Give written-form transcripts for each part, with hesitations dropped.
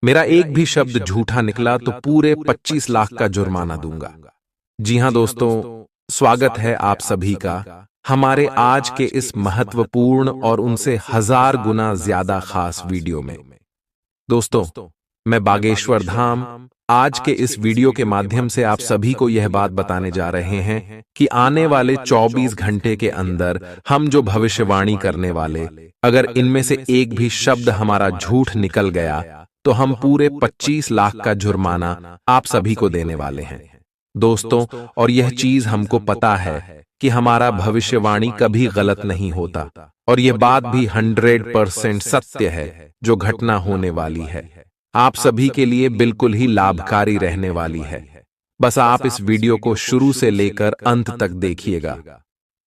मेरा एक भी शब्द झूठा निकला तो पूरे 25 लाख का जुर्माना दूंगा। जी हां दोस्तों, स्वागत है आप सभी का हमारे आज के इस महत्वपूर्ण और उनसे 1000 गुना ज्यादा खास वीडियो में। दोस्तों, मैं बागेश्वर धाम आज के इस वीडियो के माध्यम से आप सभी को यह बात बताने जा रहे हैं कि आने वाले 24 घंटे के अंदर हम जो भविष्यवाणी करने वाले, अगर इनमें से एक भी शब्द हमारा झूठ निकल गया तो हम पूरे 25 लाख का जुर्माना आप सभी को देने वाले हैं दोस्तों। और यह चीज हमको पता है कि हमारा भविष्यवाणी कभी गलत नहीं होता, और यह बात भी 100% सत्य है जो घटना होने वाली है। आप सभी के लिए बिल्कुल ही लाभकारी रहने वाली है। बस आप इस वीडियो को शुरू से लेकर अंत तक देखिएगा।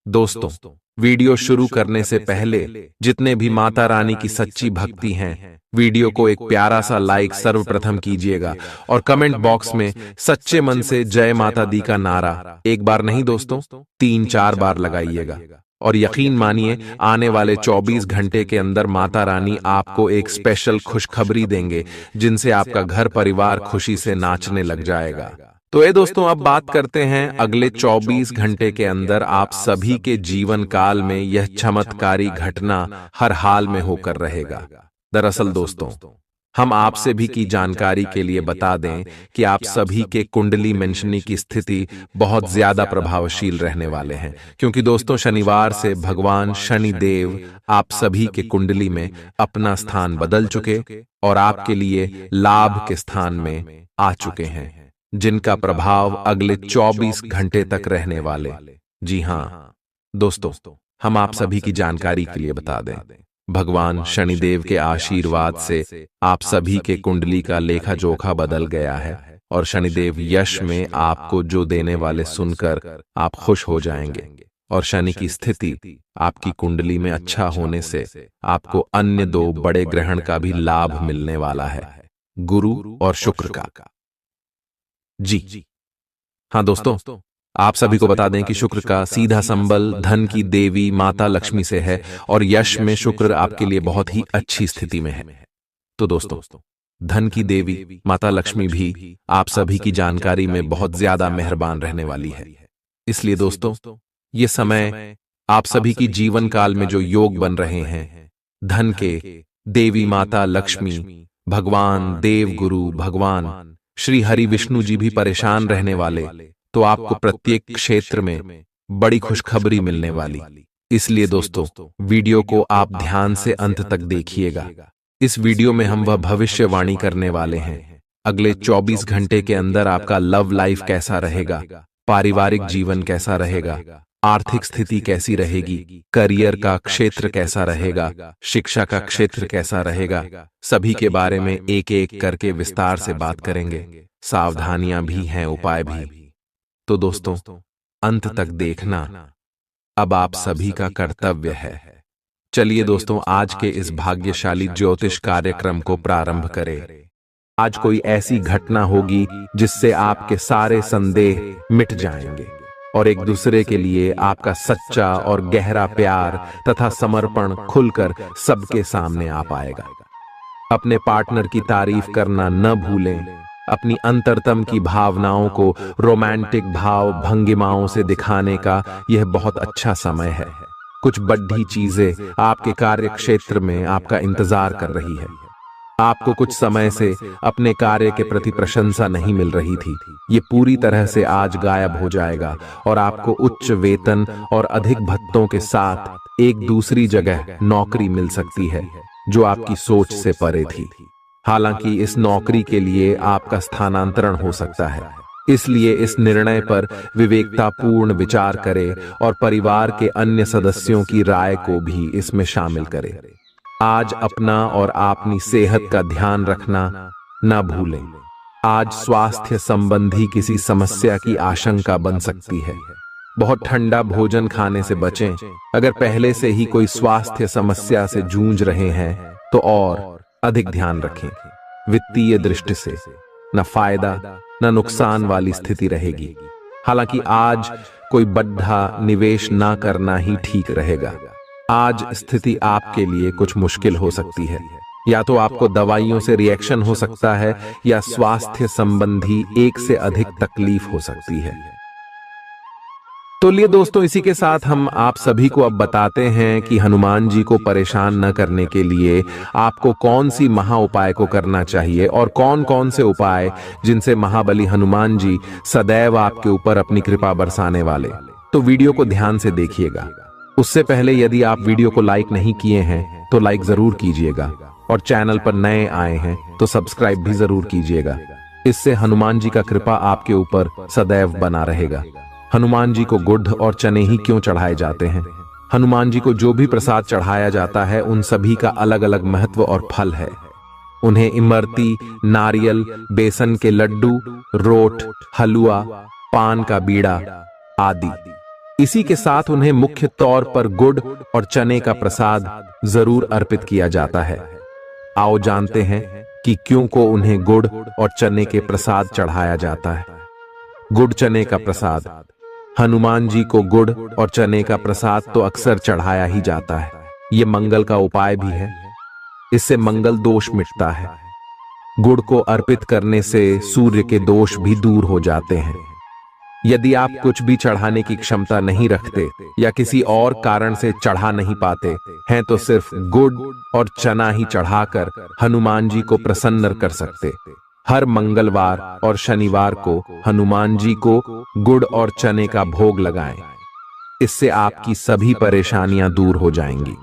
दोस्तों, वीडियो शुरू करने से पहले जितने भी माता रानी की सच्ची भक्ति हैं, वीडियो को एक प्यारा सा लाइक सर्वप्रथम कीजिएगा और कमेंट बॉक्स में सच्चे मन से जय माता दी का नारा एक बार नहीं दोस्तों, 3-4 बार लगाइएगा। और यकीन मानिए, आने वाले 24 घंटे के अंदर माता रानी आपको एक स्पेशल खुशखबरी देंगे जिनसे आपका घर परिवार खुशी से नाचने लग जाएगा। तो दोस्तों, अब बात करते हैं अगले 24 घंटे के अंदर आप सभी के जीवन काल में यह चमत्कारी घटना हर हाल में होकर रहेगा। दरअसल दोस्तों, हम आपसे भी की जानकारी के लिए बता दें कि आप सभी के कुंडली मेंशनी की स्थिति बहुत ज्यादा प्रभावशील रहने वाले हैं, क्योंकि दोस्तों शनिवार से भगवान शनि देव आप सभी के कुंडली में अपना स्थान बदल चुके और आपके लिए लाभ के स्थान में आ चुके हैं, जिनका प्रभाव अगले 24 घंटे तक रहने वाले। जी हां दोस्तों, हम आप सभी की जानकारी के लिए बता दें, भगवान शनिदेव के आशीर्वाद से आप सभी के कुंडली का लेखा जोखा बदल गया है और शनिदेव यश में आपको जो देने वाले सुनकर आप खुश हो जाएंगे। और शनि की स्थिति आपकी कुंडली में अच्छा होने से आपको अन्य 2 बड़े ग्रहण का भी लाभ मिलने वाला है, गुरु और शुक्र का। जी हां दोस्तों, आप सभी को बता दें कि शुक्र का सीधा संबल धन की देवी माता लक्ष्मी से है और यश में शुक्र आपके लिए बहुत ही अच्छी स्थिति में है। तो दोस्तों, धन की देवी माता लक्ष्मी भी आप सभी की जानकारी में बहुत ज्यादा मेहरबान रहने वाली है। इसलिए दोस्तों, ये समय आप सभी की जीवन काल में जो योग बन रहे हैं, धन के देवी माता लक्ष्मी, भगवान देव गुरु भगवान श्री हरि विष्णु जी भी परेशान रहने वाले, तो आपको प्रत्येक क्षेत्र में बड़ी खुशखबरी मिलने वाली। इसलिए दोस्तों, वीडियो को आप ध्यान से अंत तक देखिएगा। इस वीडियो में हम वह भविष्यवाणी करने वाले हैं, अगले 24 घंटे के अंदर आपका लव लाइफ कैसा रहेगा, पारिवारिक जीवन कैसा रहेगा, आर्थिक स्थिति कैसी रहेगी, करियर का क्षेत्र कैसा रहेगा, शिक्षा का क्षेत्र कैसा रहेगा, सभी के बारे में एक एक करके विस्तार से बात करेंगे। सावधानियां भी हैं, उपाय भी। तो दोस्तों, अंत तक देखना अब आप सभी का कर्तव्य है। चलिए दोस्तों, आज के इस भाग्यशाली ज्योतिष कार्यक्रम को प्रारंभ करें। आज कोई ऐसी घटना होगी जिससे आपके सारे संदेह मिट जाएंगे और एक दूसरे के लिए आपका सच्चा और गहरा प्यार तथा समर्पण खुलकर सबके सामने आ पाएगा। अपने पार्टनर की तारीफ करना न भूलें। अपनी अंतरतम की भावनाओं को रोमांटिक भाव भंगिमाओं से दिखाने का यह बहुत अच्छा समय है। कुछ बड़ी चीजें आपके कार्य क्षेत्र में आपका इंतजार कर रही है। आपको कुछ समय से अपने कार्य के प्रति प्रशंसा नहीं मिल रही थी, ये पूरी तरह से आज गायब हो जाएगा और आपको उच्च वेतन और अधिक भत्तों के साथ एक दूसरी जगह नौकरी मिल सकती है जो आपकी सोच से परे थी। हालांकि इस नौकरी के लिए आपका स्थानांतरण हो सकता है, इसलिए इस निर्णय पर विवेकतापूर्ण विचार करें और परिवार के अन्य सदस्यों की राय को भी इसमें शामिल करें। आज अपना और अपनी सेहत का ध्यान रखना न भूलें। आज स्वास्थ्य संबंधी किसी समस्या की आशंका बन सकती है। बहुत ठंडा भोजन खाने से बचें। अगर पहले से ही कोई स्वास्थ्य समस्या से जूझ रहे हैं तो और अधिक ध्यान रखें। वित्तीय दृष्टि से न फायदा न नुकसान वाली स्थिति रहेगी। हालांकि आज कोई बड़ा निवेश ना करना ही ठीक रहेगा। आज स्थिति आपके लिए कुछ मुश्किल हो सकती है, या तो आपको दवाइयों से रिएक्शन हो सकता है या स्वास्थ्य संबंधी एक से अधिक तकलीफ हो सकती है। तो लिए दोस्तों, इसी के साथ हम आप सभी को अब बताते हैं कि हनुमान जी को परेशान न करने के लिए आपको कौन सी महा उपाय को करना चाहिए और कौन कौन से उपाय जिनसे महाबली हनुमान जी सदैव आपके ऊपर अपनी कृपा बरसाने वाले। तो वीडियो को ध्यान से देखिएगा। उससे पहले यदि आप वीडियो को लाइक नहीं किए हैं तो लाइक जरूर कीजिएगा और चैनल पर नए आए हैं तो सब्सक्राइब भी जरूर कीजिएगा। इससे हनुमान जी का कृपा आपके ऊपर सदैव बना रहेगा। हनुमान जी को गुड़ और चने ही क्यों चढ़ाए जाते हैं? हनुमान जी को जो भी प्रसाद चढ़ाया जाता है उन सभी का अलग अलग महत्व और फल है। उन्हें इमरती, नारियल, बेसन के लड्डू, रोट, हलवा, पान का बीड़ा आदि। इसी के साथ उन्हें मुख्य तौर पर गुड़ और चने का प्रसाद जरूर अर्पित किया जाता है। आओ जानते हैं कि क्यों को उन्हें गुड़ और चने के प्रसाद चढ़ाया जाता है। गुड़ चने का प्रसाद। हनुमान जी को गुड़ और चने का प्रसाद तो अक्सर चढ़ाया ही जाता है। ये मंगल का उपाय भी है। इससे मंगल दोष मिटता है। गुड़ को अर्पित करने से सूर्य के दोष भी दूर हो जाते हैं। यदि आप कुछ भी चढ़ाने की क्षमता नहीं रखते या किसी और कारण से चढ़ा नहीं पाते हैं तो सिर्फ गुड़ और चना ही चढ़ाकर हनुमान जी को प्रसन्न कर सकते। हर मंगलवार और शनिवार को हनुमान जी को गुड़ और चने का भोग लगाएं। इससे आपकी सभी परेशानियां दूर हो जाएंगी।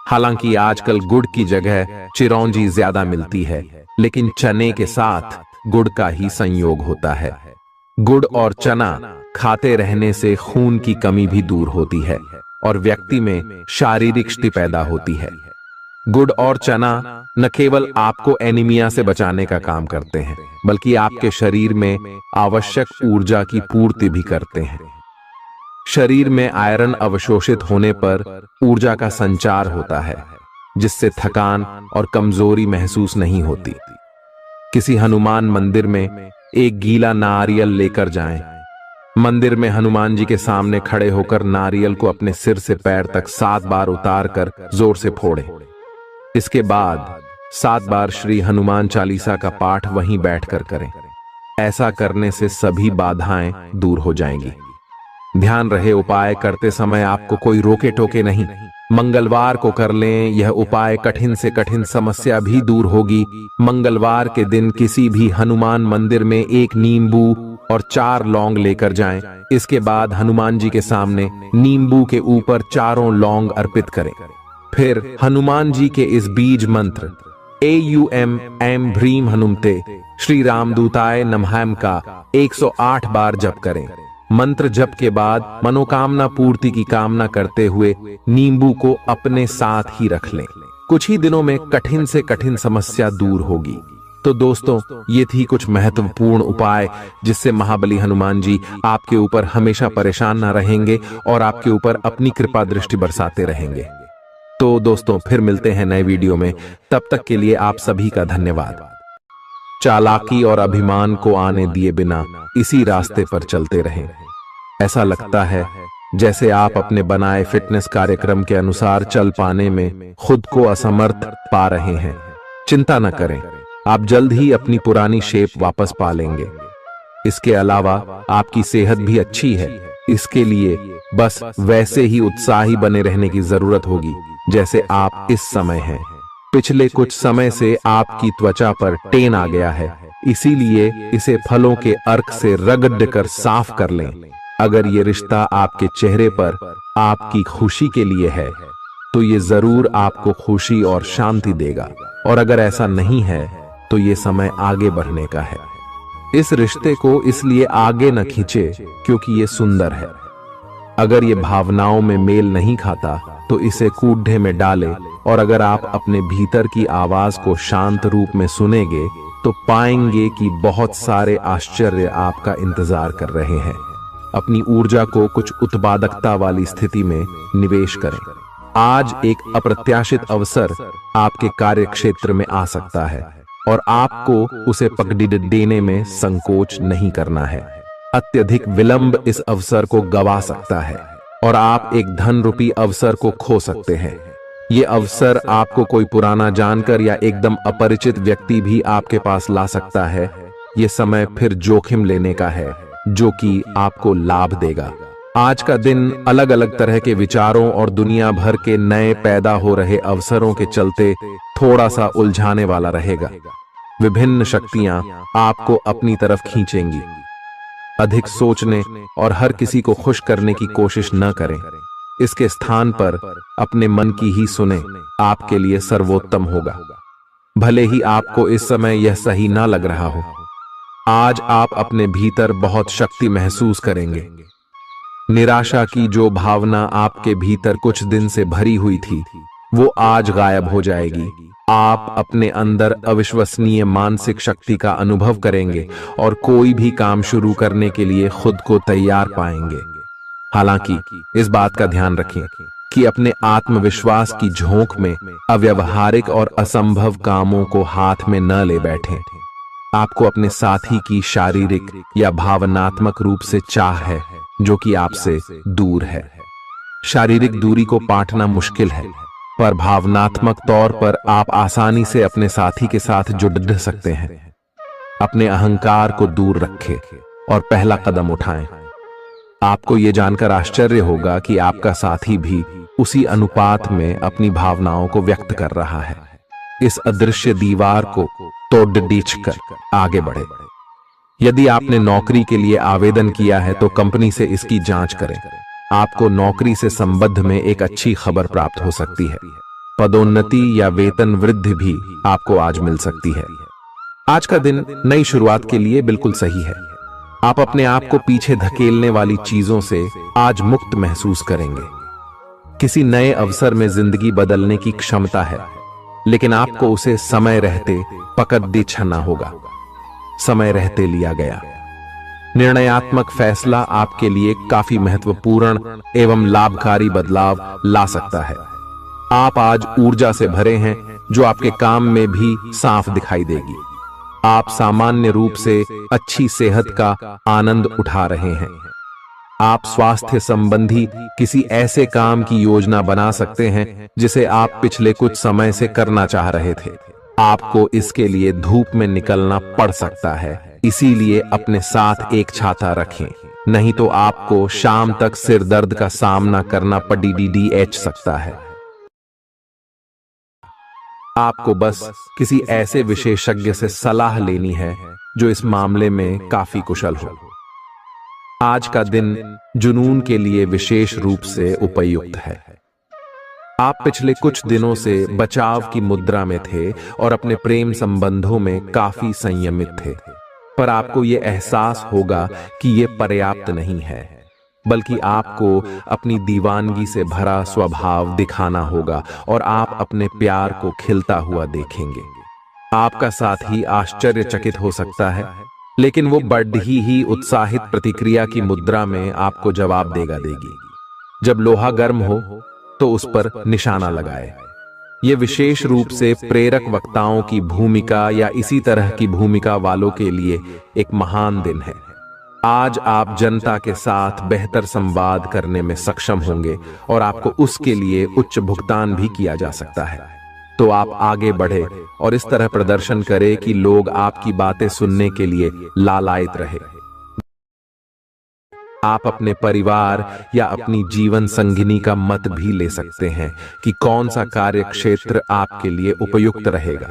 हालांकि आजकल गुड़ की जगह चिरौंजी ज्यादा मिलती है, लेकिन चने के साथ गुड़ का ही संयोग होता है। गुड़ और चना खाते रहने से खून की कमी भी दूर होती है और व्यक्ति में शारीरिक शक्ति पैदा होती है। गुड़ और चना न केवल आपको एनीमिया से बचाने का काम करते हैं, बल्कि आपके शरीर में आवश्यक ऊर्जा की पूर्ति भी करते हैं। शरीर में आयरन अवशोषित होने पर ऊर्जा का संचार होता है, जिससे थकान और कमजोरी महसूस नहीं होती। किसी हनुमान मंदिर में एक गीला नारियल लेकर जाएं। मंदिर में हनुमान जी के सामने खड़े होकर नारियल को अपने सिर से पैर तक 7 बार उतार कर जोर से फोड़ें। इसके बाद 7 बार श्री हनुमान चालीसा का पाठ वहीं बैठकर करें। ऐसा करने से सभी बाधाएं दूर हो जाएंगी। ध्यान रहे, उपाय करते समय आपको कोई रोके टोके नहीं। मंगलवार को कर लें। यह उपाय कठिन से कठिन समस्या भी दूर होगी। मंगलवार के दिन किसी भी हनुमान मंदिर में 1 नींबू और 4 लौंग लेकर जाएं। इसके बाद हनुमान जी के सामने नींबू के ऊपर 4 लौंग अर्पित करें। फिर हनुमान जी के इस बीज मंत्र AUM ऐं ह्रीं हनुमते श्री रामदूताय नमः का 108 बार जप करें। मंत्र जप के बाद मनोकामना पूर्ति की कामना करते हुए नींबू को अपने साथ ही रख लें। कुछ ही दिनों में कठिन से कठिन समस्या दूर होगी। तो दोस्तों, ये थी कुछ महत्वपूर्ण उपाय जिससे महाबली हनुमान जी आपके ऊपर हमेशा परेशान न रहेंगे और आपके ऊपर अपनी कृपा दृष्टि बरसाते रहेंगे। तो दोस्तों, फिर मिलते हैं नए वीडियो में। तब तक के लिए आप सभी का धन्यवाद। चालाकी और अभिमान को आने दिए बिना इसी रास्ते पर चलते रहें। ऐसा लगता है जैसे आप अपने बनाए फिटनेस कार्यक्रम के अनुसार चल पाने में खुद को असमर्थ पा रहे हैं। चिंता न करें, आप जल्द ही अपनी पुरानी शेप वापस पा लेंगे। इसके अलावा आपकी सेहत भी अच्छी है। इसके लिए बस वैसे ही उत्साही बने रहने की जरूरत होगी जैसे आप इस समय हैं। पिछले कुछ समय से आपकी त्वचा पर टेन आ गया है, इसीलिए इसे फलों के अर्क से रगड़ कर साफ कर लें। अगर ये रिश्ता आपके चेहरे पर आपकी खुशी के लिए है तो ये जरूर आपको खुशी और शांति देगा, और अगर ऐसा नहीं है तो ये समय आगे बढ़ने का है। इस रिश्ते को इसलिए आगे न खींचे क्योंकि ये सुंदर है। अगर ये भावनाओं में मेल नहीं खाता तो इसे कूढ़े में डाले, और अगर आप अपने भीतर की आवाज को शांत रूप में सुनेंगे तो पाएंगे कि बहुत सारे आश्चर्य आपका इंतजार कर रहे हैं। अपनी ऊर्जा को कुछ उत्पादकता वाली स्थिति में निवेश करें। आज एक अप्रत्याशित अवसर आपके कार्य क्षेत्र में आ सकता है और आपको उसे पकड़ देने में संकोच नहीं करना है। अत्यधिक विलंब इस अवसर को गवा सकता है और आप एक धन रूपी अवसर को खो सकते हैं। ये अवसर आपको कोई पुराना जानकर या एकदम अपरिचित व्यक्ति भी आपके पास ला सकता है। ये समय फिर जोखिम लेने का है जो कि आपको लाभ देगा। आज का दिन अलग अलग तरह के विचारों और दुनिया भर के नए पैदा हो रहे अवसरों के चलते थोड़ा सा उलझाने वाला रहेगा। विभिन्न शक्तियां आपको अपनी तरफ खींचेंगी। अधिक सोचने और हर किसी को खुश करने की कोशिश न करें। इसके स्थान पर अपने मन की ही सुने, आपके लिए सर्वोत्तम होगा। भले ही आपको इस समय यह सही ना लग रहा हो, आज आप अपने भीतर बहुत शक्ति महसूस करेंगे। निराशा की जो भावना आपके भीतर कुछ दिन से भरी हुई थी, वो आज गायब हो जाएगी। आप अपने अंदर अविश्वसनीय मानसिक शक्ति का अनुभव करेंगे और कोई भी काम शुरू करने के लिए खुद को तैयार पाएंगे। हालांकि इस बात का ध्यान रखें कि अपने आत्मविश्वास की झोंक में अव्यावहारिक और असंभव कामों को हाथ में न ले बैठें। आपको अपने साथी की शारीरिक या भावनात्मक रूप से चाह है जो कि आपसे दूर है। शारीरिक दूरी को पाटना मुश्किल है, पर भावनात्मक तौर पर आप आसानी से अपने साथी के साथ जुड़ सकते हैं। अपने अहंकार को दूर रखें और पहला कदम उठाएं। आपको यह जानकर आश्चर्य होगा कि आपका साथी भी उसी अनुपात में अपनी भावनाओं को व्यक्त कर रहा है। इस अदृश्य दीवार को तोड़ आगे बढ़े। यदि आपने नौकरी के लिए आवेदन किया है तो कंपनी से इसकी जांच करें। आपको नौकरी से संबंध में एक अच्छी खबर प्राप्त हो सकती है। पदोन्नति या वेतन वृद्धि भी आपको आज मिल सकती है। आज का दिन नई शुरुआत के लिए बिल्कुल सही है। आप अपने आप को पीछे धकेलने वाली चीजों से आज मुक्त महसूस करेंगे। किसी नए अवसर में जिंदगी बदलने की क्षमता है, लेकिन आपको उसे समय रहते पकड़ दे छना होगा। समय रहते लिया गया निर्णयात्मक फैसला आपके लिए काफी महत्वपूर्ण एवं लाभकारी बदलाव ला सकता है। आप आज ऊर्जा से भरे हैं जो आपके काम में भी साफ दिखाई देगी। आप सामान्य रूप से अच्छी सेहत का आनंद उठा रहे हैं। आप स्वास्थ्य संबंधी किसी ऐसे काम की योजना बना सकते हैं जिसे आप पिछले कुछ समय से करना चाह रहे थे। आपको इसके लिए धूप में निकलना पड़ सकता है, इसीलिए अपने साथ एक छाता रखें, नहीं तो आपको शाम तक सिर दर्द का सामना करना पड़ सकता है। आपको बस किसी ऐसे विशेषज्ञ से सलाह लेनी है जो इस मामले में काफी कुशल हो। आज का दिन जुनून के लिए विशेष रूप से उपयुक्त है। आप पिछले कुछ दिनों से बचाव की मुद्रा में थे और अपने प्रेम संबंधों में काफी संयमित थे, पर आपको यह एहसास होगा कि यह पर्याप्त नहीं है, बल्कि आपको अपनी दीवानगी से भरा स्वभाव दिखाना होगा और आप अपने प्यार को खिलता हुआ देखेंगे। आपका साथी आश्चर्यचकित हो सकता है, लेकिन वो बड़ी ही उत्साहित प्रतिक्रिया की मुद्रा में आपको जवाब देगी। जब लोहा गर्म हो तो उस पर निशाना लगाए। ये विशेष रूप से प्रेरक वक्ताओं की भूमिका या इसी तरह की भूमिका वालों के लिए एक महान दिन है। आज आप जनता के साथ बेहतर संवाद करने में सक्षम होंगे और आपको उसके लिए उच्च भुगतान भी किया जा सकता है। तो आप आगे बढ़े और इस तरह प्रदर्शन करें कि लोग आपकी बातें सुनने के लिए लालायित रहे। आप अपने परिवार या अपनी जीवन संगिनी का मत भी ले सकते हैं कि कौन सा कार्य क्षेत्र आपके लिए उपयुक्त रहेगा।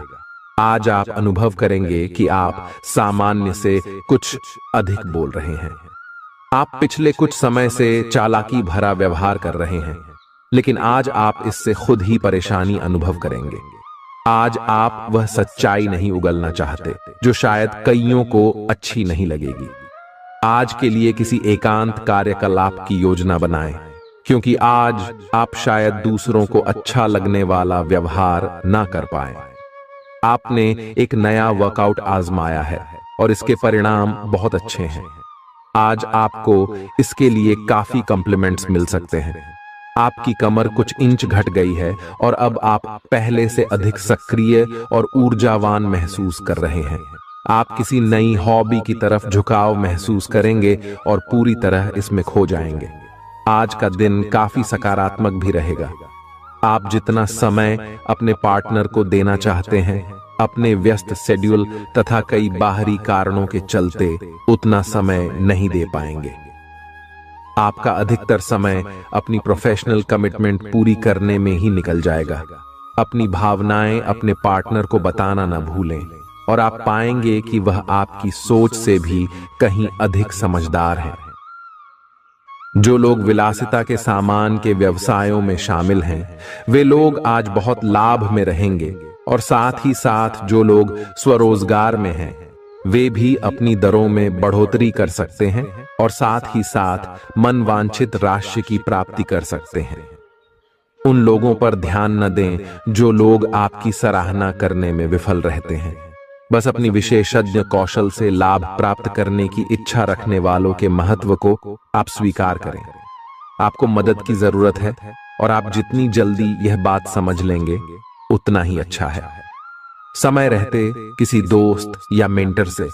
आज आप अनुभव करेंगे कि आप सामान्य से कुछ अधिक बोल रहे हैं। आप पिछले कुछ समय से चालाकी भरा व्यवहार कर रहे हैं, लेकिन आज आप इससे खुद ही परेशानी अनुभव करेंगे। आज आप वह सच्चाई नहीं उगलना चाहते जो शायद कईयों को अच्छी नहीं लगेगी। आज के लिए किसी एकांत कार्यकलाप की योजना बनाएं, क्योंकि आज आप शायद दूसरों को अच्छा लगने वाला व्यवहार ना कर पाए। आपने एक नया वर्कआउट आजमाया है और इसके परिणाम बहुत अच्छे हैं। आज आपको इसके लिए काफी कॉम्प्लीमेंट्स मिल सकते हैं। आपकी कमर कुछ इंच घट गई है और अब आप पहले से अधिक सक्रिय और ऊर्जावान महसूस कर रहे हैं। आप किसी नई हॉबी की तरफ झुकाव महसूस करेंगे और पूरी तरह इसमें खो जाएंगे। आज का दिन काफी सकारात्मक भी रहेगा। आप जितना समय अपने पार्टनर को देना चाहते हैं, अपने व्यस्त शेड्यूल तथा कई बाहरी कारणों के चलते उतना समय नहीं दे पाएंगे। आपका अधिकतर समय अपनी प्रोफेशनल कमिटमेंट पूरी करने में ही निकल जाएगा। अपनी भावनाएं अपने पार्टनर को बताना न भूलें और आप पाएंगे कि वह आपकी सोच से भी कहीं अधिक समझदार है। जो लोग विलासिता के सामान के व्यवसायों में शामिल हैं, वे लोग आज बहुत लाभ में रहेंगे और साथ ही साथ जो लोग स्वरोजगार में हैं, वे भी अपनी दरों में बढ़ोतरी कर सकते हैं और साथ ही साथ मनवांछित राशि की प्राप्ति कर सकते हैं। उन लोगों पर ध्यान न दें जो लोग आपकी सराहना करने में विफल रहते हैं। बस अपनी विशेषज्ञ कौशल से लाभ प्राप्त करने की इच्छा रखने वालों के महत्व को आप स्वीकार करें। आपको मदद की जरूरत है और आप जितनी जल्दी यह बात समझ लेंगे उतना ही अच्छा है। समय रहते किसी दोस्त या मेंटर से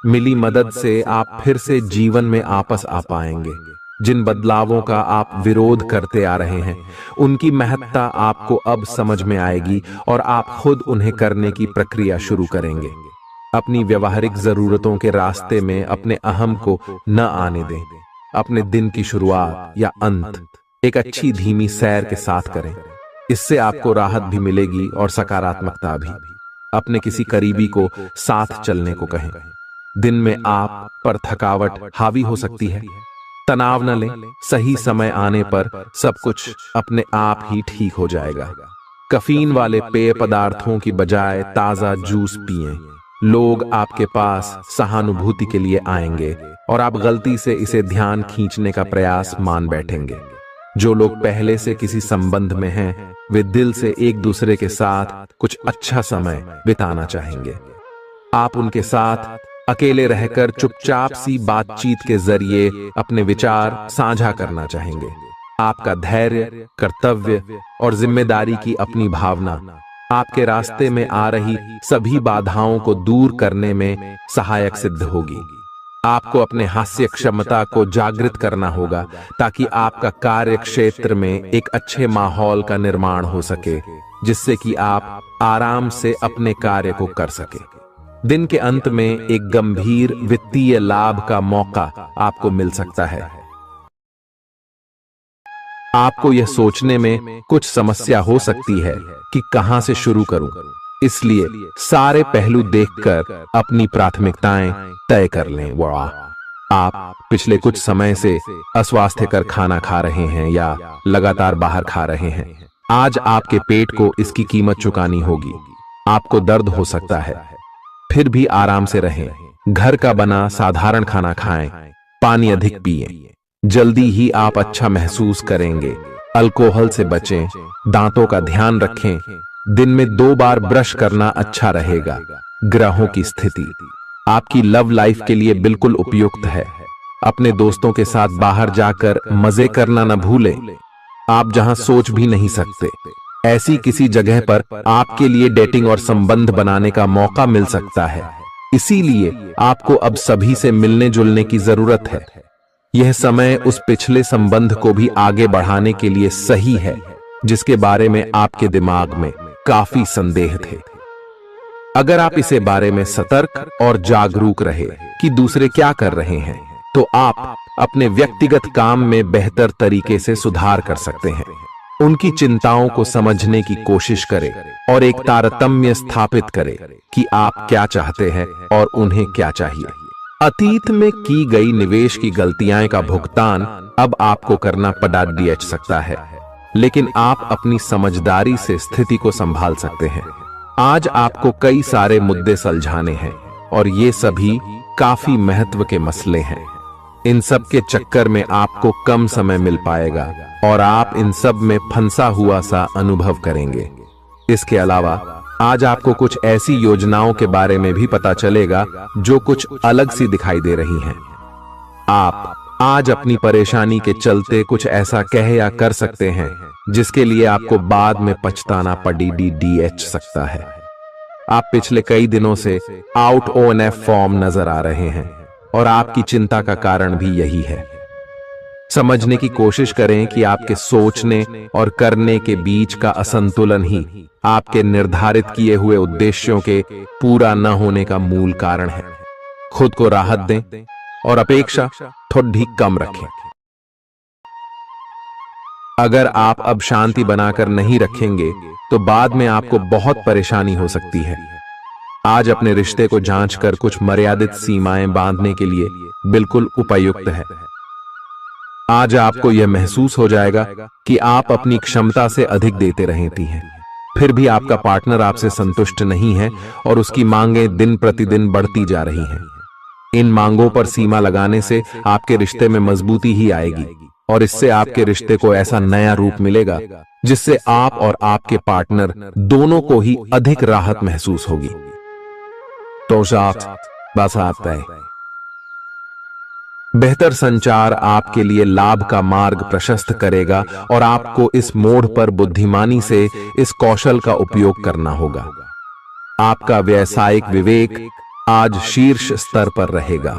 मिली मदद से आप फिर से जीवन में आपस आ पाएंगे। जिन बदलावों का आप विरोध करते आ रहे हैं, उनकी महत्ता आपको अब समझ में आएगी और आप खुद उन्हें करने की प्रक्रिया शुरू करेंगे। अपनी व्यवहारिक जरूरतों के रास्ते में अपने अहम को न आने दें। अपने दिन की शुरुआत या अंत एक अच्छी धीमी सैर के साथ करें। इससे आपको राहत भी मिलेगी और सकारात्मकता भी। अपने किसी करीबी को साथ चलने को कहें। दिन में आप पर थकावट हावी हो सकती है, तनाव न लें। सही समय आने पर सब कुछ अपने आप ही ठीक हो जाएगा। कैफीन वाले पेय पदार्थों की बजाय ताजा जूस पिएं। लोग आपके पास सहानुभूति के लिए आएंगे और आप गलती से इसे ध्यान खींचने का प्रयास मान बैठेंगे। जो लोग पहले से किसी संबंध में हैं, वे दिल से एक दूसरे के साथ कुछ अच्छा समय बिताना चाहेंगे। आप उनके साथ अकेले रहकर चुपचाप सी बातचीत के जरिए अपने विचार साझा करना चाहेंगे। आपका धैर्य, कर्तव्य और जिम्मेदारी की अपनी भावना आपके रास्ते में आ रही सभी बाधाओं को दूर करने में सहायक सिद्ध होगी। आपको अपने हास्य क्षमता को जागृत करना होगा ताकि आपका कार्य क्षेत्र में एक अच्छे माहौल का निर्माण हो सके, जिससे कि आप आराम से अपने कार्य को कर सके। दिन के अंत में एक गंभीर वित्तीय लाभ का मौका आपको मिल सकता है। आपको यह सोचने में कुछ समस्या हो सकती है कि कहां से शुरू करूं, इसलिए सारे पहलू देखकर अपनी प्राथमिकताएं तय कर लें। आप पिछले कुछ समय से अस्वास्थ्यकर खाना खा रहे हैं या लगातार बाहर खा रहे हैं। आज आपके पेट को इसकी कीमत चुकानी होगी। आपको दर्द हो सकता है, फिर भी आराम से रहें। घर का बना साधारण खाना खाएं, पानी अधिक पिएं। जल्दी ही आप अच्छा महसूस करेंगे। अल्कोहल से बचें, दांतों का ध्यान रखें। दिन में 2 बार ब्रश करना अच्छा रहेगा। ग्रहों की स्थिति आपकी लव लाइफ के लिए बिल्कुल उपयुक्त है। अपने दोस्तों के साथ बाहर जाकर मजे करना न भूलें। आप जहां सोच भी नहीं सकते, ऐसी किसी जगह पर आपके लिए डेटिंग और संबंध बनाने का मौका मिल सकता है। इसीलिए आपको अब सभी से मिलने जुलने की जरूरत है। यह समय उस पिछले संबंध को भी आगे बढ़ाने के लिए सही है जिसके बारे में आपके दिमाग में काफी संदेह थे। अगर आप इसे बारे में सतर्क और जागरूक रहे कि दूसरे क्या कर रहे हैं, तो आप अपने व्यक्तिगत काम में बेहतर तरीके से सुधार कर सकते हैं। उनकी चिंताओं को समझने की कोशिश करें और एक तारतम्य स्थापित करें कि आप क्या चाहते हैं और उन्हें क्या चाहिए। अतीत में की गई निवेश की गलतियां का भुगतान अब आपको करना पड़ सकता है, लेकिन आप अपनी समझदारी से स्थिति को संभाल सकते हैं। आज आपको कई सारे मुद्दे सुलझाने हैं और ये सभी काफी महत्व के मसले हैं। इन सब के चक्कर में आपको कम समय मिल पाएगा और आप इन सब में फंसा हुआ सा अनुभव करेंगे। इसके अलावा आज आपको कुछ ऐसी योजनाओं के बारे में भी पता चलेगा जो कुछ अलग सी दिखाई दे रही हैं। आप आज अपनी परेशानी के चलते कुछ ऐसा कह या कर सकते हैं जिसके लिए आपको बाद में पछताना पड़ सकता है। आप पिछले कई दिनों से आउट ONF फॉर्म नजर आ रहे हैं और आपकी चिंता का कारण भी यही है। समझने की कोशिश करें कि आपके सोचने और करने के बीच का असंतुलन ही आपके निर्धारित किए हुए उद्देश्यों के पूरा न होने का मूल कारण है। खुद को राहत दें और अपेक्षा थोड़ी कम रखें। अगर आप अब शांति बनाकर नहीं रखेंगे तो बाद में आपको बहुत परेशानी हो सकती है। आज अपने रिश्ते को जांचकर कुछ मर्यादित सीमाएं बांधने के लिए बिल्कुल उपयुक्त है। आज आपको यह महसूस हो जाएगा कि आप अपनी क्षमता से अधिक देते रहती हैं, फिर भी आपका पार्टनर आपसे संतुष्ट नहीं है और उसकी मांगें दिन प्रतिदिन बढ़ती जा रही हैं। इन मांगों पर सीमा लगाने से आपके रिश्ते में मजबूती ही आएगी और इससे आपके रिश्ते को ऐसा नया रूप मिलेगा जिससे आप और आपके पार्टनर दोनों को ही अधिक राहत महसूस होगी। तो बस आता है। बेहतर संचार आपके लिए लाभ का मार्ग प्रशस्त करेगा और आपको इस मोड़ पर बुद्धिमानी से इस कौशल का उपयोग करना होगा। आपका व्यावसायिक विवेक आज शीर्ष स्तर पर रहेगा।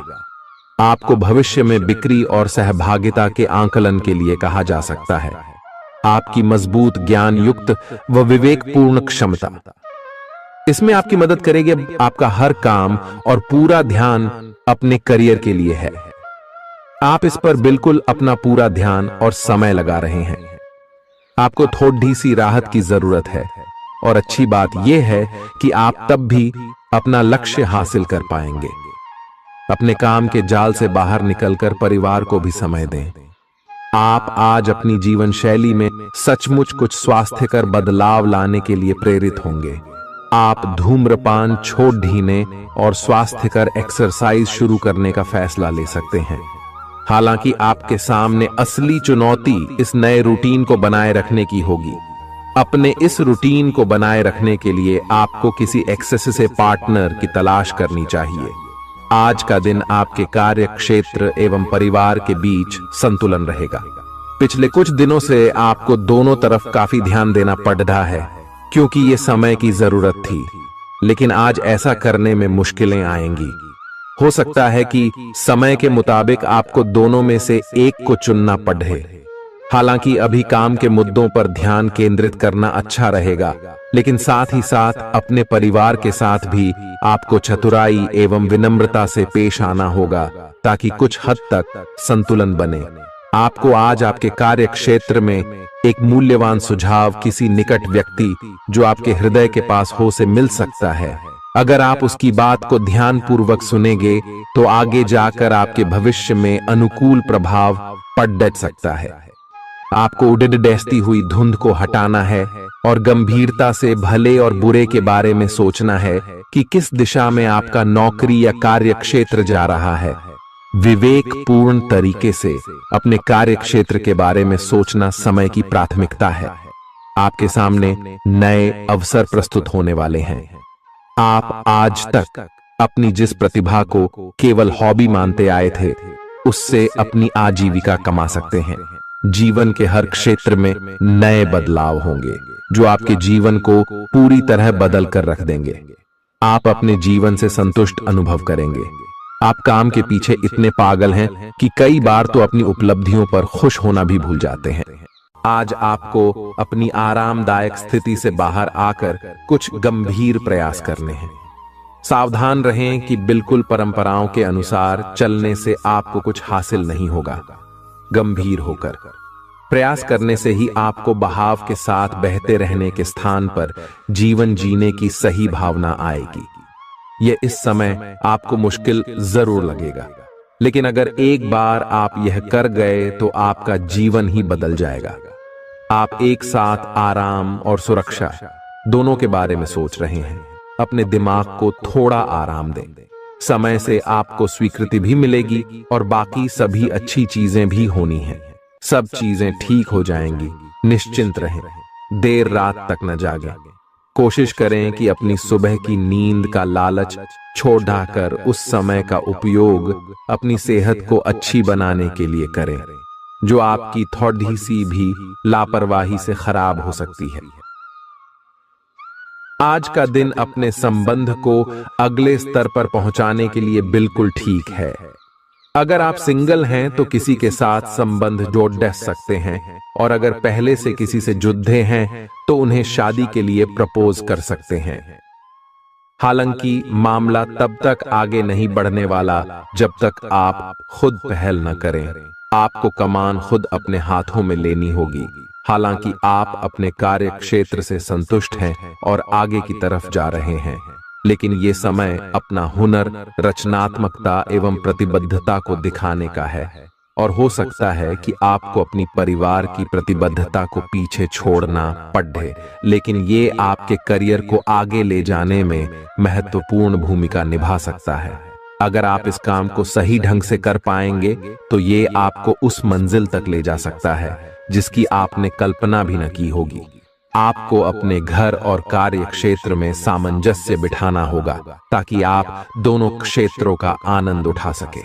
आपको भविष्य में बिक्री और सहभागिता के आंकलन के लिए कहा जा सकता है। आपकी मजबूत ज्ञान युक्त व विवेकपूर्ण क्षमता इसमें आपकी मदद करेगी। आपका हर काम और पूरा ध्यान अपने करियर के लिए है। आप इस पर बिल्कुल अपना पूरा ध्यान और समय लगा रहे हैं। आपको थोड़ी सी राहत की जरूरत है और अच्छी बात यह है कि आप तब भी अपना लक्ष्य हासिल कर पाएंगे। अपने काम के जाल से बाहर निकलकर परिवार को भी समय दें। आप आज अपनी जीवन शैली में सचमुच कुछ स्वास्थ्यकर बदलाव लाने के लिए प्रेरित होंगे। आप धूम्रपान छोड़ देने और स्वास्थ्यकर एक्सरसाइज शुरू करने का फैसला ले सकते हैं। हालांकि आपके सामने असली चुनौती इस नए रूटीन को बनाए रखने की होगी। अपने इस रूटीन को बनाए रखने के लिए आपको किसी एक्सेस से पार्टनर की तलाश करनी चाहिए। आज का दिन आपके कार्य क्षेत्र एवं परिवार के बीच संतुलन रहेगा। पिछले कुछ दिनों से आपको दोनों तरफ काफी ध्यान देना पड़ रहा है क्योंकि ये समय की जरूरत थी, लेकिन आज ऐसा करने में मुश्किलें आएंगी। हो सकता है कि समय के मुताबिक आपको दोनों में से एक को चुनना पड़े। हालांकि अभी काम के मुद्दों पर ध्यान केंद्रित करना अच्छा रहेगा, लेकिन साथ ही साथ अपने परिवार के साथ भी आपको चतुराई एवं विनम्रता से पेश आना होगा ताकि कुछ हद तक संतुलन बने। आपको आज आपके कार्य क्षेत्र में एक मूल्यवान सुझाव किसी निकट व्यक्ति जो आपके हृदय के पास हो से मिल सकता है। अगर आप उसकी बात को ध्यानपूर्वक सुनेंगे तो आगे जाकर आपके भविष्य में अनुकूल प्रभाव पड़ सकता है। आपको उड़ती हुई धुंध को हटाना है और गंभीरता से भले और बुरे के बारे में सोचना है कि किस दिशा में आपका नौकरी या कार्य क्षेत्र जा रहा है। विवेकपूर्ण तरीके से अपने कार्य क्षेत्र के बारे में सोचना समय की प्राथमिकता है। आपके सामने नए अवसर प्रस्तुत होने वाले हैं। आप आज तक अपनी जिस प्रतिभा को केवल हॉबी मानते आए थे, उससे अपनी आजीविका कमा सकते हैं। जीवन के हर क्षेत्र में नए बदलाव होंगे जो आपके जीवन को पूरी तरह बदल कर रख देंगे। आप अपने जीवन से संतुष्ट अनुभव करेंगे। आप काम के पीछे इतने पागल हैं कि कई बार तो अपनी उपलब्धियों पर खुश होना भी भूल जाते हैं। आज आपको अपनी आरामदायक स्थिति से बाहर आकर कुछ गंभीर प्रयास करने हैं। सावधान रहें कि बिल्कुल परंपराओं के अनुसार चलने से आपको कुछ हासिल नहीं होगा। गंभीर होकर प्रयास करने से ही आपको बहाव के साथ बहते रहने के स्थान पर जीवन जीने की सही भावना आएगी। यह इस समय आपको मुश्किल जरूर लगेगा, लेकिन अगर एक बार आप यह कर गए तो आपका जीवन ही बदल जाएगा। आप एक साथ आराम और सुरक्षा दोनों के बारे में सोच रहे हैं। अपने दिमाग को थोड़ा आराम दें। समय से आपको स्वीकृति भी मिलेगी और बाकी सभी अच्छी चीजें भी होनी हैं। सब चीजें ठीक हो जाएंगी। निश्चिंत रहें। देर रात तक न जागें। कोशिश करें कि अपनी सुबह की नींद का लालच छोड़कर उस समय का उपयोग अपनी सेहत को अच्छी बनाने के लिए करें, जो आपकी थोड़ी सी भी लापरवाही से खराब हो सकती है। आज का दिन अपने संबंध को अगले स्तर पर पहुंचाने के लिए बिल्कुल ठीक है। अगर आप सिंगल हैं तो किसी के साथ संबंध जोड़ सकते हैं, और अगर पहले से किसी से जुड़े हैं तो उन्हें शादी के लिए प्रपोज कर सकते हैं। हालांकि मामला तब तक आगे नहीं बढ़ने वाला जब तक आप खुद पहल न करें। आपको कमान खुद अपने हाथों में लेनी होगी। हालांकि आप अपने कार्य क्षेत्र से संतुष्ट हैं और आगे की तरफ जा रहे हैं, लेकिन ये समय अपना हुनर, रचनात्मकता एवं प्रतिबद्धता को दिखाने का है। और हो सकता है कि आपको अपनी परिवार की प्रतिबद्धता को पीछे छोड़ना पड़े, लेकिन ये आपके करियर को आगे ले जाने में महत्वपूर्ण भूमिका निभा सकता है। अगर आप इस काम को सही ढंग से कर पाएंगे तो ये आपको उस मंजिल तक ले जा सकता है जिसकी आपने कल्पना भी न की होगी। आपको अपने घर और कार्य क्षेत्र में सामंजस्य बिठाना होगा ताकि आप दोनों क्षेत्रों का आनंद उठा सके।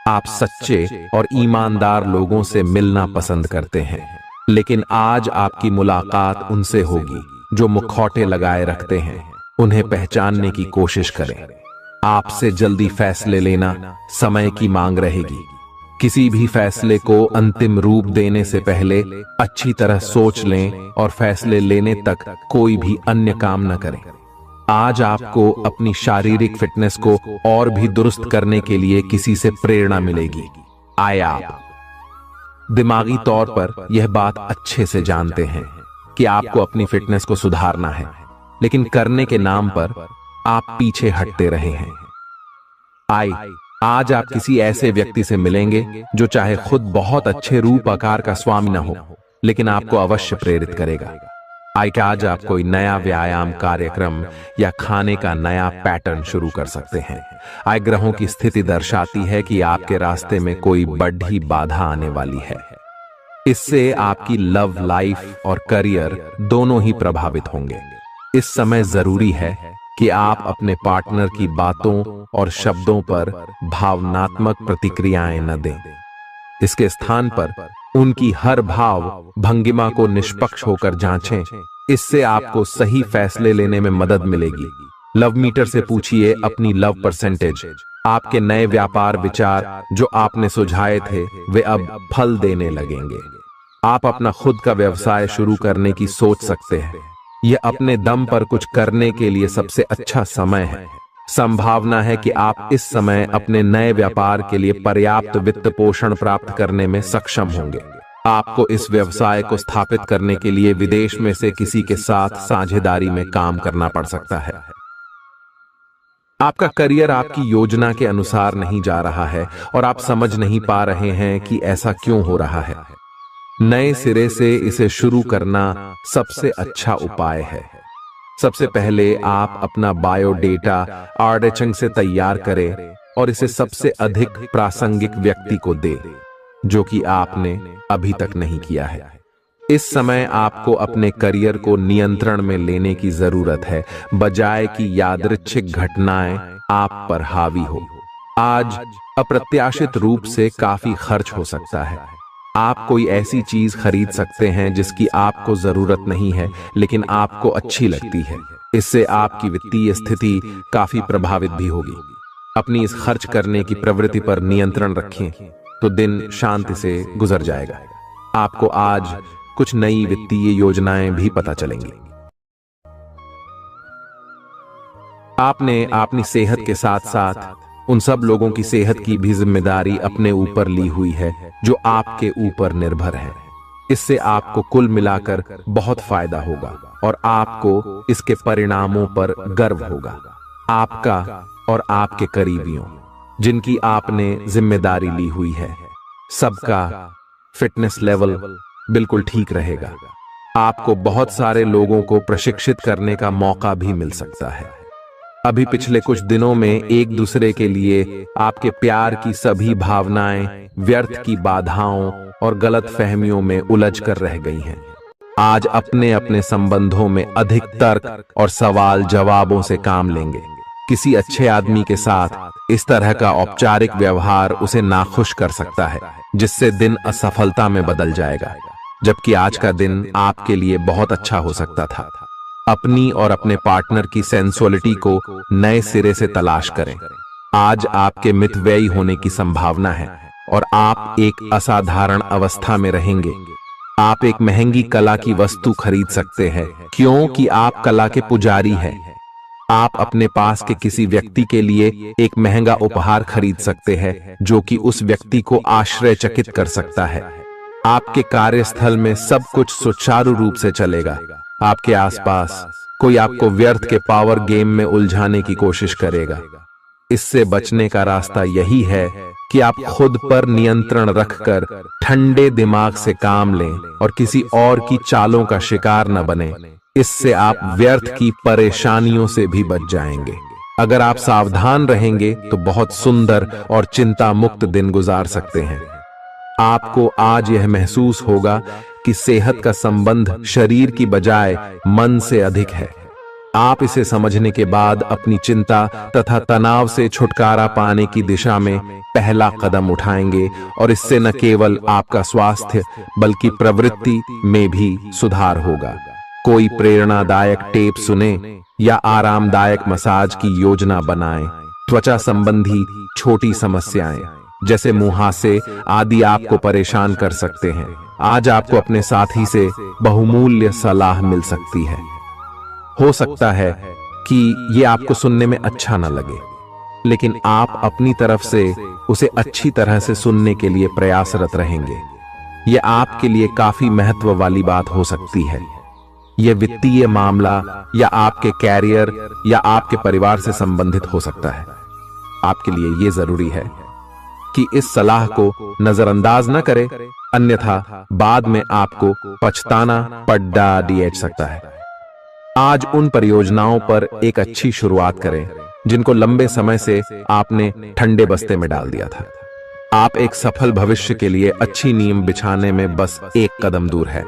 आप सच्चे और ईमानदार लोगों से मिलना पसंद करते हैं, लेकिन आज आपकी मुलाकात उनसे होगी जो मुखौटे लगाए रखते हैं। उन्हें पहचानने की कोशिश करें। आपसे जल्दी फैसले लेना समय की मांग रहेगी। किसी भी फैसले को अंतिम रूप देने से पहले अच्छी तरह सोच लें और फैसले लेने तक कोई भी अन्य काम न करें। आज आपको अपनी शारीरिक फिटनेस को और भी दुरुस्त करने के लिए किसी से प्रेरणा मिलेगी। आप दिमागी तौर पर यह बात अच्छे से जानते हैं कि आपको अपनी फिटनेस को सुधारना है, लेकिन करने के नाम पर आप पीछे हटते रहे हैं। आज आप किसी ऐसे व्यक्ति से मिलेंगे जो चाहे खुद बहुत अच्छे रूप आकार का स्वामी न हो, लेकिन आपको अवश्य प्रेरित करेगा। आज आप कोई नया व्यायाम कार्यक्रम या खाने का नया पैटर्न शुरू कर सकते हैं। ग्रहों की स्थिति दर्शाती है कि आपके रास्ते में कोई बड़ी बाधा आने वाली है। इससे आपकी लव लाइफ और करियर दोनों ही प्रभावित होंगे। इस समय जरूरी है कि आप अपने पार्टनर की बातों और शब्दों पर भावनात्मक प्रतिक्रियाएं न दें। इसके स्थान पर उनकी हर भाव भंगिमा को निष्पक्ष होकर जांचें। इससे आपको सही फैसले लेने में मदद मिलेगी। लव मीटर से पूछिए अपनी लव परसेंटेज। आपके नए व्यापार विचार जो आपने सुझाए थे वे अब फल देने लगेंगे। आप अपना खुद का व्यवसाय शुरू करने की सोच सकते हैं। यह अपने दम पर कुछ करने के लिए सबसे अच्छा समय है। संभावना है कि आप इस समय अपने नए व्यापार के लिए पर्याप्त वित्त पोषण प्राप्त करने में सक्षम होंगे। आपको इस व्यवसाय को स्थापित करने के लिए विदेश में से किसी के साथ साझेदारी में काम करना पड़ सकता है। आपका करियर आपकी योजना के अनुसार नहीं जा रहा है और आप समझ नहीं पा रहे हैं कि ऐसा क्यों हो रहा है। नए सिरे से इसे शुरू करना सबसे अच्छा उपाय है। सबसे पहले आप अपना बायोडेटा आर्डेचंग से तैयार करें और इसे सबसे अधिक प्रासंगिक व्यक्ति को दें जो कि आपने अभी तक नहीं किया है। इस समय आपको अपने करियर को नियंत्रण में लेने की जरूरत है, बजाय कि यादृच्छिक घटनाएं आप पर हावी हो। आज अप्रत्याशित रूप से काफी खर्च हो सकता है। आप कोई ऐसी चीज खरीद सकते हैं जिसकी आपको जरूरत नहीं है लेकिन आपको अच्छी लगती है। इससे आपकी वित्तीय स्थिति काफी प्रभावित भी होगी। अपनी इस खर्च करने की प्रवृत्ति पर नियंत्रण रखें तो दिन शांति से गुजर जाएगा। आपको आज कुछ नई वित्तीय योजनाएं भी पता चलेंगी। आपने अपनी सेहत के साथ साथ उन सब लोगों की सेहत की भी जिम्मेदारी अपने ऊपर ली हुई है जो आपके ऊपर निर्भर है। इससे आपको कुल मिलाकर बहुत फायदा होगा और आपको इसके परिणामों पर गर्व होगा। आपका और आपके करीबियों जिनकी आपने जिम्मेदारी ली हुई है, सबका फिटनेस लेवल बिल्कुल ठीक रहेगा। आपको बहुत सारे लोगों को प्रशिक्षित करने का मौका भी मिल सकता है। अभी पिछले कुछ दिनों में एक दूसरे के लिए आपके प्यार की सभी भावनाएं व्यर्थ की बाधाओं और गलत फहमियों में उलझ कर रह गई हैं। आज अपने अपने संबंधों में अधिक तर्क और सवाल जवाबों से काम लेंगे। किसी अच्छे आदमी के साथ इस तरह का औपचारिक व्यवहार उसे नाखुश कर सकता है, जिससे दिन असफलता में बदल जाएगा। जबकि आज का दिन आपके लिए बहुत अच्छा हो सकता था। अपनी और अपने पार्टनर की सेंसुअलिटी को नए सिरे से तलाश करें। आज आपके मितव्ययी होने की संभावना है और आप एक असाधारण अवस्था में रहेंगे। आप एक महंगी कला की वस्तु खरीद सकते हैं क्योंकि आप कला के पुजारी हैं। आप अपने पास के किसी व्यक्ति के लिए एक महंगा उपहार खरीद सकते हैं जो कि उस व्यक्ति को आश्चर्यचकित कर सकता है। आपके कार्यस्थल में सब कुछ सुचारू रूप से चलेगा। आपके आसपास कोई आपको व्यर्थ के पावर गेम में उलझाने की कोशिश करेगा। इससे बचने का रास्ता यही है कि आप खुद पर नियंत्रण रखकर ठंडे दिमाग से काम लें और किसी और की चालों का शिकार न बने। इससे आप व्यर्थ की परेशानियों से भी बच जाएंगे। अगर आप सावधान रहेंगे तो बहुत सुंदर और चिंता मुक्त दिन गुजार सकते हैं। आपको आज यह महसूस होगा कि सेहत का संबंध शरीर की बजाय मन से अधिक है। आप इसे समझने के बाद अपनी चिंता तथा तनाव से छुटकारा पाने की दिशा में पहला कदम उठाएंगे और इससे न केवल आपका स्वास्थ्य बल्कि प्रवृत्ति में भी सुधार होगा। कोई प्रेरणादायक टेप सुने या आरामदायक मसाज की योजना बनाएं। त्वचा संबंधी छोटी समस्याएं जैसे मुहासे आदि आपको परेशान कर सकते हैं। आज आपको अपने साथी से बहुमूल्य सलाह मिल सकती है। हो सकता है कि यह आपको सुनने में अच्छा न लगे, लेकिन आप अपनी तरफ से उसे अच्छी तरह से सुनने के लिए प्रयासरत रहेंगे। यह आपके लिए काफी महत्व वाली बात हो सकती है। यह वित्तीय मामला या आपके कैरियर या आपके परिवार से संबंधित हो सकता है। आपके लिए यह जरूरी है कि इस सलाह को नजरअंदाज न करें, अन्यथा बाद में आपको पछताना पड़ सकता है। आज उन परियोजनाओं पर एक अच्छी शुरुआत करें जिनको लंबे समय से आपने ठंडे बस्ते में डाल दिया था। आप एक सफल भविष्य के लिए अच्छी नींव बिछाने में बस एक कदम दूर है।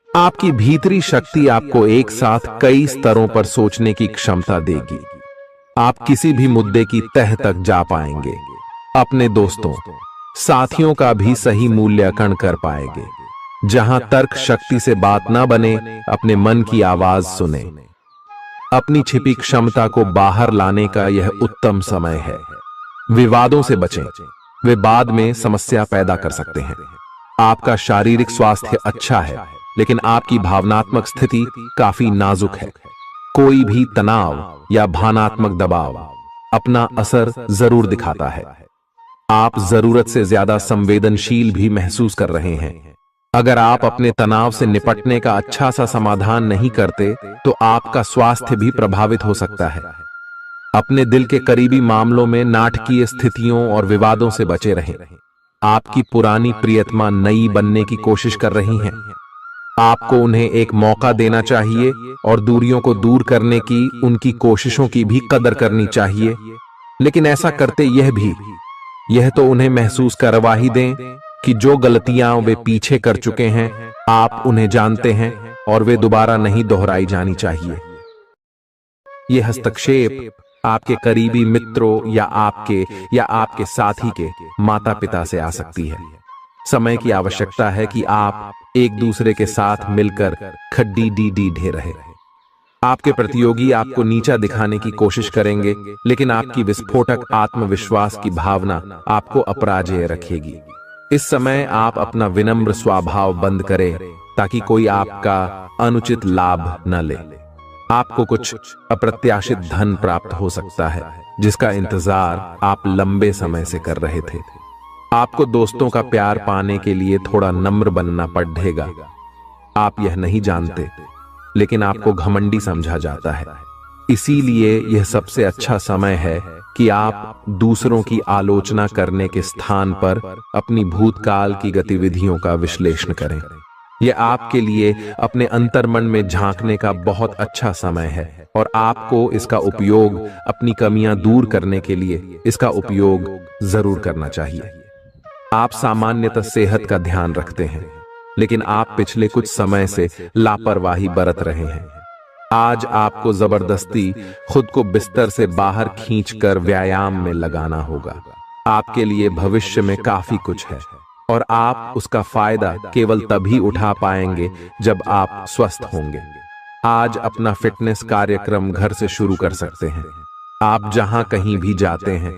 आपकी भीतरी शक्ति आपको एक साथ कई स्तरों पर सोचने की क्षमता देगी। आप किसी भी मुद्दे की तह तक जा पाएंगे। अपने दोस्तों, साथियों का भी सही मूल्यांकन कर पाएंगे। जहां तर्क शक्ति से बात ना बने, अपने मन की आवाज सुने। अपनी छिपी क्षमता को बाहर लाने का यह उत्तम समय है। विवादों से बचें, वे बाद में समस्या पैदा कर सकते हैं। आपका शारीरिक स्वास्थ्य अच्छा है, लेकिन आपकी भावनात्मक स्थिति काफी नाजुक है। कोई भी तनाव या भावनात्मक दबाव अपना असर जरूर दिखाता है। आप जरूरत से ज्यादा संवेदनशील भी महसूस कर रहे हैं। अगर आप अपने तनाव से निपटने का अच्छा सा समाधान नहीं करते तो आपका स्वास्थ्य भी प्रभावित हो सकता है। अपने दिल के करीबी मामलों में नाटकीय स्थितियों और विवादों से बचे रहें। आपकी पुरानी प्रियतमा नई बनने की कोशिश कर रही हैं। आपको उन्हें एक मौका देना चाहिए और दूरियों को दूर करने की उनकी कोशिशों की भी कदर करनी चाहिए। लेकिन ऐसा करते यह तो उन्हें महसूस करवा ही दें कि जो गलतियां वे पीछे कर चुके हैं आप उन्हें जानते हैं और वे दोबारा नहीं दोहराई जानी चाहिए। यह हस्तक्षेप आपके करीबी मित्रों या आपके साथी के माता पिता से आ सकती है। समय की आवश्यकता है कि आप एक दूसरे के साथ मिलकर खड्डी ढे रहे। आपके प्रतियोगी आपको नीचा दिखाने की कोशिश करेंगे, लेकिन आपकी विस्फोटक आत्मविश्वास की भावना आपको अपराजेय रखेगी। इस समय आप अपना विनम्र स्वभाव बंद करें ताकि कोई आपका अनुचित लाभ न ले। आपको कुछ अप्रत्याशित धन प्राप्त हो सकता है जिसका इंतजार आप लंबे समय से कर रहे थे। आपको दोस्तों का प्यार पाने के लिए थोड़ा नम्र बनना पड़ेगा। आप यह नहीं जानते, लेकिन आपको घमंडी समझा जाता है। इसीलिए यह सबसे अच्छा समय है कि आप दूसरों की आलोचना करने के स्थान पर अपनी भूतकाल की गतिविधियों का विश्लेषण करें। यह आपके लिए अपने अंतर्मन में झांकने का बहुत अच्छा समय है और आपको इसका उपयोग अपनी कमियां दूर करने के लिए इसका उपयोग जरूर करना चाहिए। आप सामान्यतः सेहत का ध्यान रखते हैं, लेकिन आप पिछले कुछ समय से लापरवाही बरत रहे हैं। आज आपको जबरदस्ती खुद को बिस्तर से बाहर खींचकर व्यायाम में लगाना होगा। आपके लिए भविष्य में काफी कुछ है और आप उसका फायदा केवल तभी उठा पाएंगे जब आप स्वस्थ होंगे। आज अपना फिटनेस कार्यक्रम घर से शुरू कर सकते हैं। आप जहां कहीं भी जाते हैं,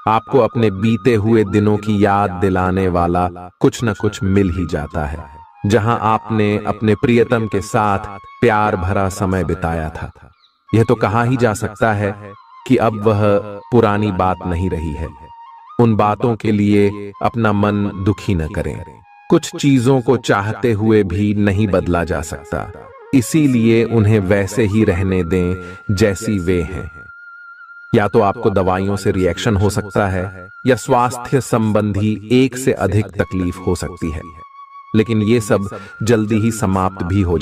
आपको अपने बीते हुए दिनों की याद दिलाने वाला कुछ न कुछ मिल ही जाता है, जहां आपने अपने प्रियतम के साथ प्यार भरा समय बिताया था। यह तो कहा ही जा सकता है कि अब वह पुरानी बात नहीं रही है। उन बातों के लिए अपना मन दुखी न करें। कुछ चीजों को चाहते हुए भी नहीं बदला जा सकता, इसीलिए उन्हें वैसे ही रहने दें जैसी वे हैं। या तो आपको दवाइयों से रिएक्शन हो सकता है, या स्वास्थ्य संबंधी एक से अधिक तकलीफ हो सकती है, लेकिन ये सब जल्दी ही समाप्त भी हो